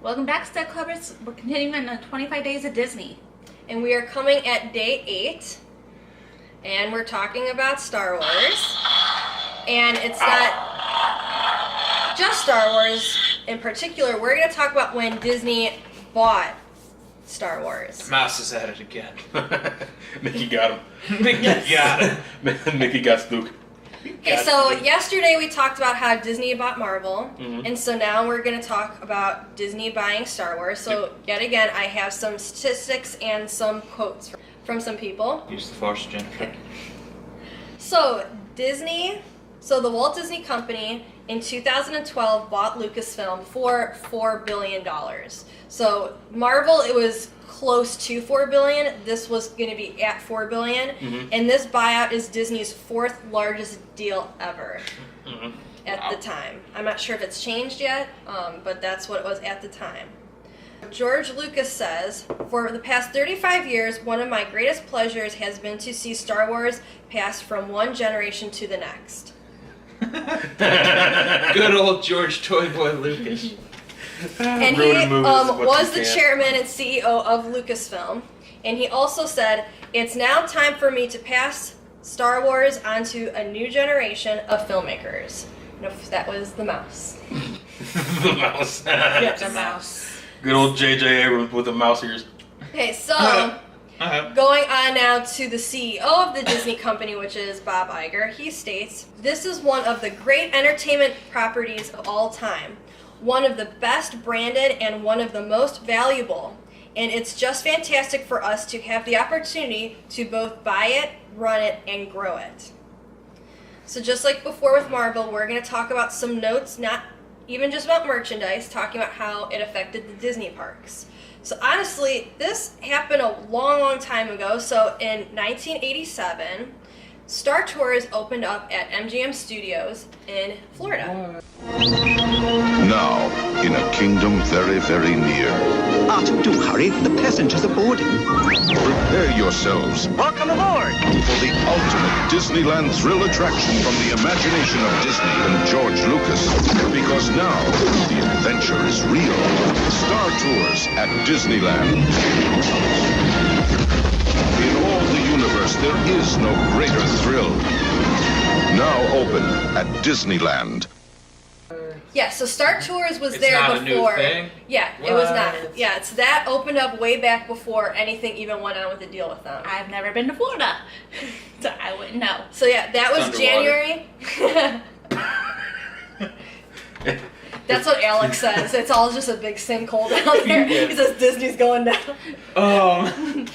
Welcome back, Step Clubbers. We're continuing on the 25 Days of Disney. And we are coming at day 8. And we're talking about Star Wars. And it's not just Star Wars in particular. We're going to talk about when Disney bought Star Wars. Mouse is at it again. Mickey got him. Mickey got it. Mickey got Luke. Okay, so yesterday we talked about how Disney bought Marvel, and so now we're going to talk about Disney buying Star Wars. So yet again, I have some statistics and some quotes from some people. Use the Force, Jennifer. So the Walt Disney Company in 2012 bought Lucasfilm for $4 billion. So Marvel, it was close to $4 billion. This was going to be at $4 billion. And this buyout is Disney's 4th largest deal ever at the time. I'm not sure if it's changed yet, but that's what it was at the time. George Lucas says, "For the past 35 years, one of my greatest pleasures has been to see Star Wars pass from one generation to the next." Good old George Toy Boy Lucas. And he was the chairman and CEO of Lucasfilm. And he also said, "It's now time for me to pass Star Wars onto a new generation of filmmakers." No, that was the mouse. The mouse. Yes, a mouse. Good old J.J. Abrams with the mouse ears. Okay, so going on now to the CEO of the Disney company, which is Bob Iger. He states, "This is one of the great entertainment properties of all time. One of the best branded and one of the most valuable. And it's just fantastic for us to have the opportunity to both buy it, run it, and grow it." So just like before with Marvel, we're going to talk about some notes, not even just about merchandise, talking about how it affected the Disney parks. So honestly, this happened a long, long time ago. So in 1987, Star Tours opened up at MGM Studios in Florida. Now, in a kingdom very, very near. Arthur, do hurry. The passengers are boarding. Prepare yourselves Welcome aboard. for the ultimate Disneyland thrill attraction from the imagination of Disney and George Lucas. Because now, the adventure is real. Star Tours at Disneyland. In all the universe, there is no greater thrill. Now open at Disneyland. Yeah, so Star Tours was It's there not before. a new thing? Yeah, it was not. What? Yeah, it's that opened up way back before anything even went on with the deal with them. I've never been to Florida, so I wouldn't know. So yeah, that was It's January. That's what Alex says. It's all just a big sinkhole down there. He says Disney's going down. Oh.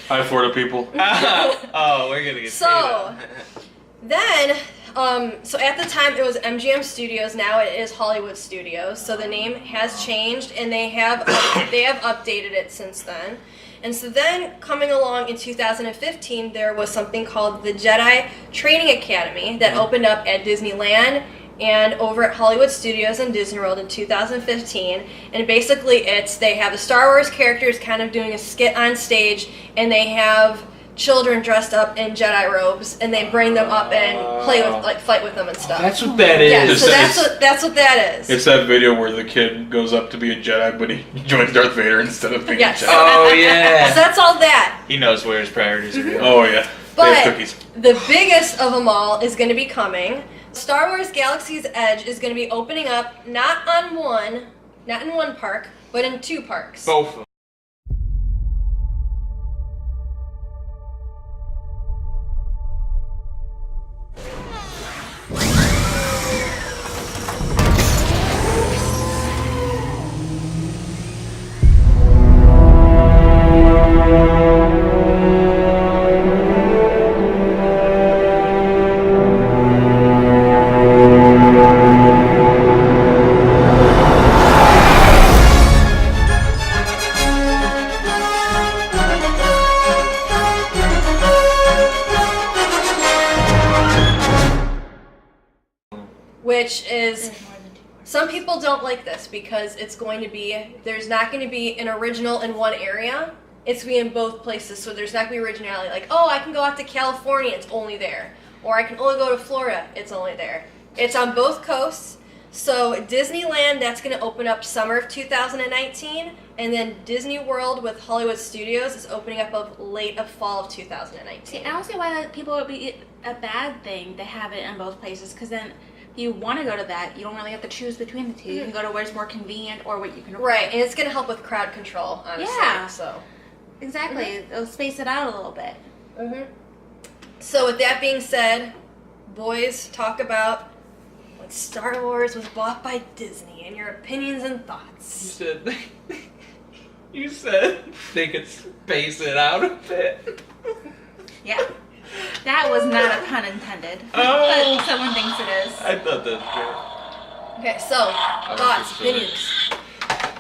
Hi, Florida people. Oh, we're gonna get So then, so at the time it was MGM Studios. Now it is Hollywood Studios. So the name has changed, and they have updated it since then. And so then, coming along in 2015, there was something called the Jedi Training Academy that opened up at Disneyland and over at Hollywood Studios and Disney World in 2015. And basically they have the Star Wars characters kind of doing a skit on stage, and they have children dressed up in Jedi robes, and they bring them up and fight with them and stuff. That's what that Yeah, is. so that's what that is. It's that video where the kid goes up to be a Jedi, but he joins Darth Vader instead of being Yes. a Jedi. Oh So yeah. that's all that. He knows where his priorities are. Oh, yeah. They But have cookies. the biggest of them all is going to be coming. Star Wars Galaxy's Edge is going to be opening up not in one park, but in 2 parks. Both of them. Which is, some people don't like this because it's going to be, there's not going to be an original in one area. It's going to be in both places, so there's not going to be originality. Like, oh, I can go out to California, it's only there. Or I can only go to Florida, it's only there. It's on both coasts. So Disneyland, that's going to open up summer of 2019, And then Disney World with Hollywood Studios is opening up of fall of 2019. See, I don't see why that people would be a bad thing to have it in both places, because then if you want to go to that, you don't really have to choose between the two. You can go to where it's more convenient or what you can afford. Right, and it's going to help with crowd control, honestly. Yeah. So. Exactly. It'll space it out a little bit. So with that being said, boys, talk about when Star Wars was bought by Disney and your opinions and thoughts. You said they could space it out a bit. Yeah. That was not a pun intended. Oh. But someone thinks it is. I thought that was Okay, so, thoughts, what you opinions.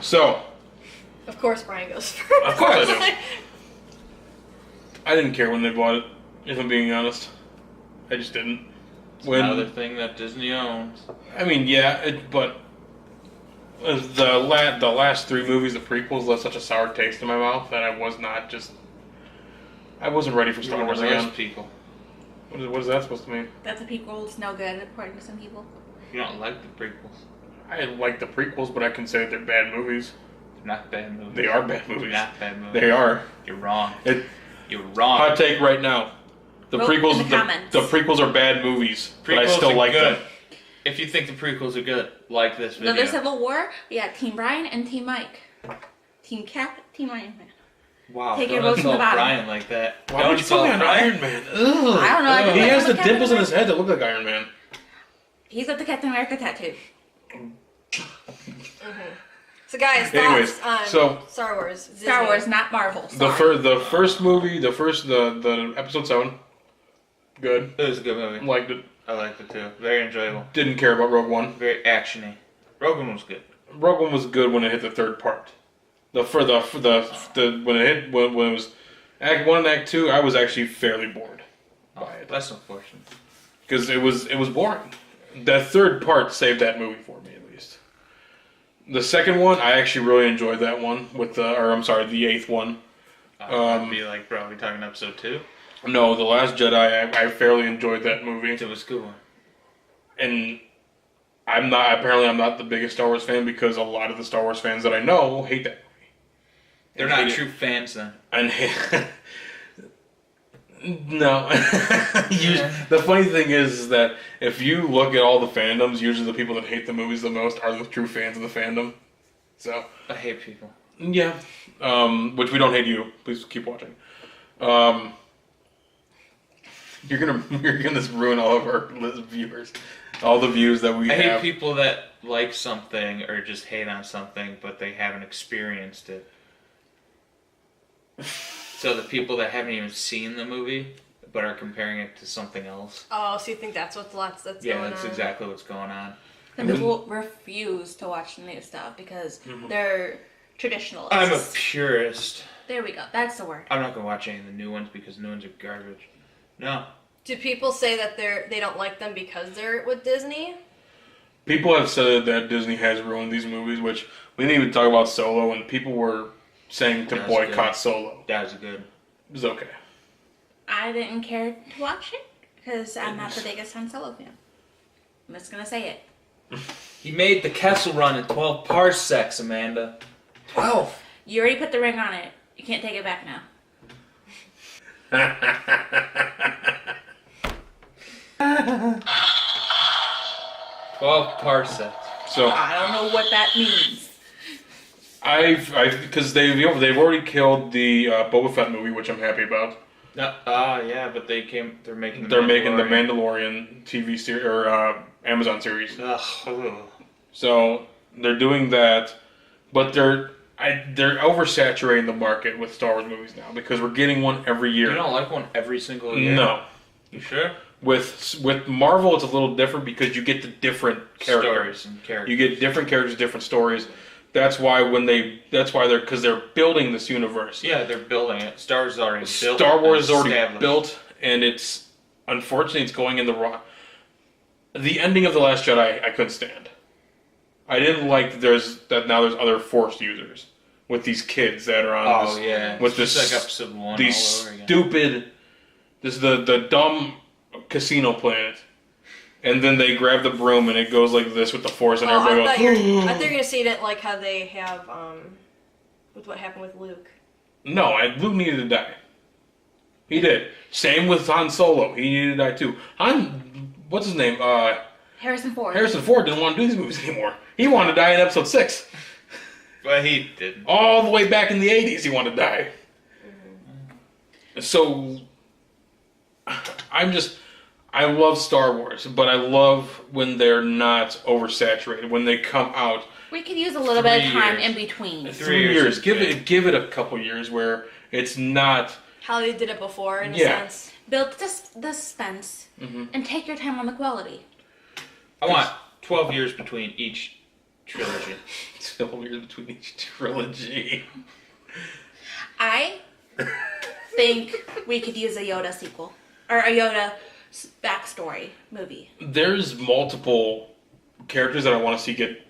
So, Of course Brian goes first. of course I do. I didn't care when they bought it, if I'm being honest. I just didn't. good. Another thing that Disney owns. I mean, yeah, but the last three movies, the prequels, left such a sour taste in my mouth that I wasn't ready for Star You're one Wars of those again. people. What is that supposed to mean? That the prequel's no good, according to some people. You don't like the prequels. I like the prequels, but I can say that they're bad movies. They're not bad movies. They are bad They're movies. not bad movies. They are. You're wrong. You're Hot wrong. take right now. The Vote prequels, in the comments. the prequels are bad movies, but I Prequels still are like good. them. If you think the prequels are good, like this video. Another Civil War, we got Team Brian and Team Mike. Team Cap, Team Iron Man. Wow, Take your don't votes from the insult bottom. Brian like that. Why Don't would you put me insult on Brian. Iron Man? Ugh. I don't know, I He He like has him the with Captain dimples in his America. head that look like Iron Man. He's got the Captain America tattoo. So guys, Anyways, thoughts on so- Star Wars. Star Disney. Wars, not Marvel. The first movie, the episode 7, good. It was a good movie. Liked it. I liked it too. Very enjoyable. Didn't care about Rogue One. Very actiony. Rogan was good. Rogue One was good when it hit the third part. When it was Act 1 and Act 2, I was actually fairly bored Oh, by it that's unfortunate. because it was boring. That third part saved that movie for me at least. The second one, I actually really enjoyed that one the eighth one. I'd be like, bro, we talking episode 2? No, The Last Jedi. I fairly enjoyed that movie, It was a good one. and I'm not the biggest Star Wars fan because a lot of the Star Wars fans that I know hate that movie. They're not true fans then. And no, the funny thing is that if you look at all the fandoms, usually the people that hate the movies the most are the true fans of the fandom. So I hate people. yeah, which we don't hate you. Please keep watching. You're gonna ruin all of our viewers, all the views that we I have. hate people that like something or just hate on something, but they haven't experienced it. So the people that haven't even seen the movie, but are comparing it to something else. Oh, so you think that's that's Yeah, going that's on? exactly what's going on. The people refuse to watch the new stuff because they're traditionalists. I'm a purist. There we go. That's the word. I'm not gonna watch any of the new ones because the new ones are garbage. No. Do people say that they don't like them because they're with Disney? People have said that Disney has ruined these movies, which we didn't even talk about Solo, and people were saying to That's boycott good. Solo. That was good. It was okay. I didn't care to watch it because I'm not the biggest Han Solo fan. I'm just gonna say it. He made the Kessel Run in 12 parsecs, Amanda. 12. You already put the ring on it. You can't take it back now. 12 parsecs. So I don't know what that means. because they've already killed the Boba Fett movie, which I'm happy about. No, yeah, but they're making They're making the Mandalorian TV series or Amazon series. Ugh. So they're doing that, but they're oversaturating the market with Star Wars movies now because we're getting one every year. You don't like one every single year? No. You sure? With Marvel, it's a little different because you get the different characters. Stories and characters. You get different characters, different stories. That's why they're building this universe. Yeah, they're building it. Star Wars is already built. Star Wars is already established. built, and it's unfortunately it's going in the wrong. The ending of The Last Jedi, I couldn't stand. I didn't like there's other Force users with these kids that are on. Oh this, yeah, with it's this like episode 1 these all over again. stupid. This is the dumb casino planet, and then they grab the broom and it goes like this with the Force, and Oh, I everybody thought goes. you were gonna say you didn't like how they have with what happened with Luke. No, Luke needed to die. He did. Same with Han Solo. He needed to die too. What's his name? Harrison Ford. Harrison Ford didn't want to do these movies anymore. He wanted to die in episode 6. But he didn't. All the way back in the 80s, he wanted to die. So, I love Star Wars, but I love when they're not oversaturated. When they come out. We could use a little bit of 3 time years. in between. 3 years. Give it a couple years where it's not. How they did it before, in a Yeah. sense. Build the suspense and take your time on the quality. I want 12 years between each trilogy. 12 years between each trilogy. I think we could use a Yoda sequel. Or a Yoda backstory movie. There's multiple characters that I want to see get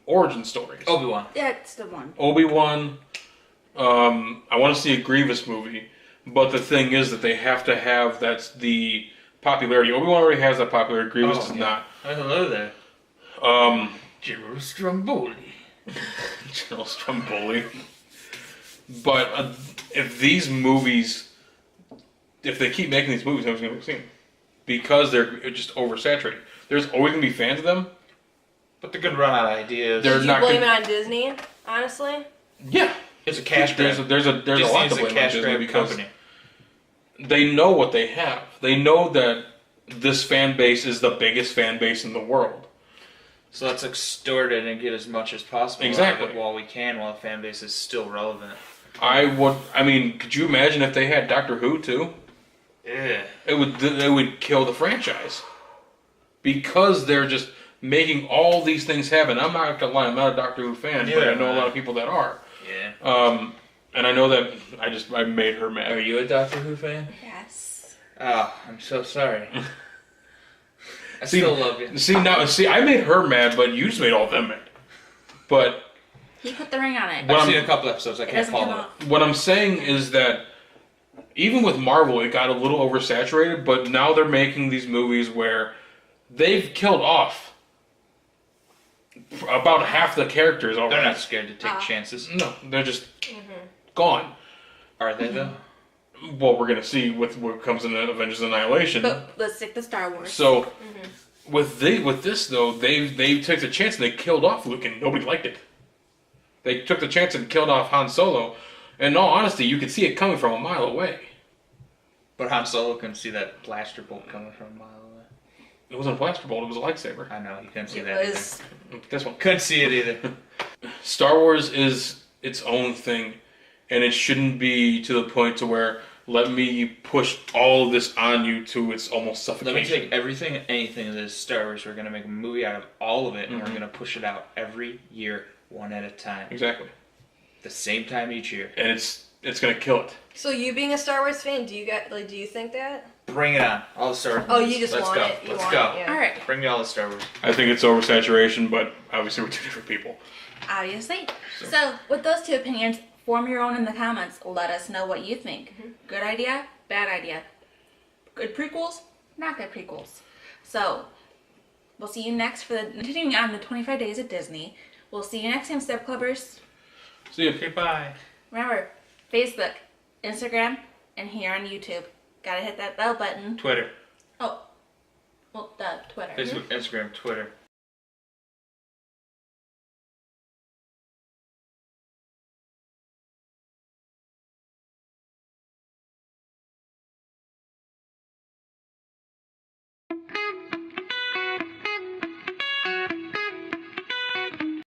origin stories. Obi-Wan. That's the one. Obi-Wan. I want to see a Grievous movie, but the thing is that they have to have the popularity. Obi-Wan already has that popularity. Grievous does not. Oh, hello there. General Stromboli. General Stromboli. But if these movies, if they keep making these movies, nobody's going to see them because they're just oversaturated. There's always going to be fans of them. But they're going to run out of ideas. They're Did you not blame gonna- it on Disney, honestly? Yeah. It's a cash grab. There's a lot to Disney's a blame on cash Disney grab because company. they know what they have. They know that this fan base is the biggest fan base in the world. So let's extort it and get as much as possible Exactly. out of it while we can, while the fan base is still relevant. Could you imagine if they had Doctor Who too? Yeah. It would kill the franchise. Because they're just making all these things happen. I'm not gonna lie, I'm not a Doctor Who fan, but I know a lot of people that are. Yeah. And I know that I made her mad. Are you a Doctor Who fan? Yes. Oh, I'm so sorry. I still love you. See, I made her mad, but you just made all of them mad. But He put the ring on it. I've seen a couple episodes. I It can't doesn't come follow it. off. what I'm saying is that even with Marvel, it got a little oversaturated, but now they're making these movies where they've killed off about half the characters already. They're not scared to take chances. No, they're just gone. Are they, though? Well, we're gonna see with what comes in Avengers Annihilation. But let's stick to Star Wars. So with this though, they took the chance and they killed off Luke, and nobody liked it. They took the chance and killed off Han Solo. And in all honesty, you could see it coming from a mile away. But Han Solo couldn't see that blaster bolt coming from a mile away. It wasn't a blaster bolt; it was a lightsaber. I know, you couldn't see It that was. This one. Couldn't see it either. Star Wars is its own thing, and it shouldn't be to the point to where let me push all of this on you to its almost suffocation. Let me take everything and anything that is Star Wars. We're going to make a movie out of all of it, and we're going to push it out every year, one at a time. Exactly, The same time each year. and it's gonna kill it. So you being a Star Wars fan, do you think that? Bring it on. All the Star Wars Oh, movies. you just Let's want go. it. You Let's want go. it, yeah. All right. Bring me all the Star Wars. I think it's oversaturation, but obviously we're two different people. Obviously. So, with those two opinions, form your own in the comments. Let us know what you think. Good idea, bad idea. Good prequels, not good prequels. So, we'll see you next for continuing on the 25 Days at Disney. We'll see you next time, Step Clubbers. See ya. Goodbye. Remember, Facebook, Instagram, and here on YouTube. Gotta hit that bell button. Twitter. Oh, well, Twitter. Facebook, Instagram, Twitter.